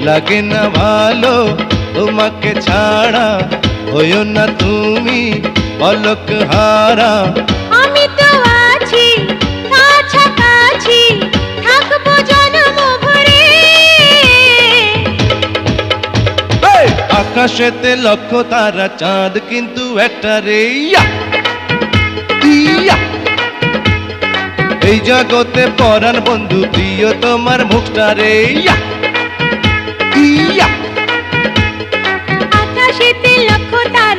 লাগে না ভালো তোমাকে ছাড়া, হইও না তুমি পলক হারা। আমি তো আছি কাছাকাছি, থাকবো জন্ম ভরে। আকাশেতে লক্ষ তারা, চাঁদ কিন্তু একটা রে। ইয়া ইয়া এই জগতে পরাণ বন্ধু, প্রিয় তোমার মুখটা রে। ইয়া ইয়া আকাশেতে লক্ষ তারা,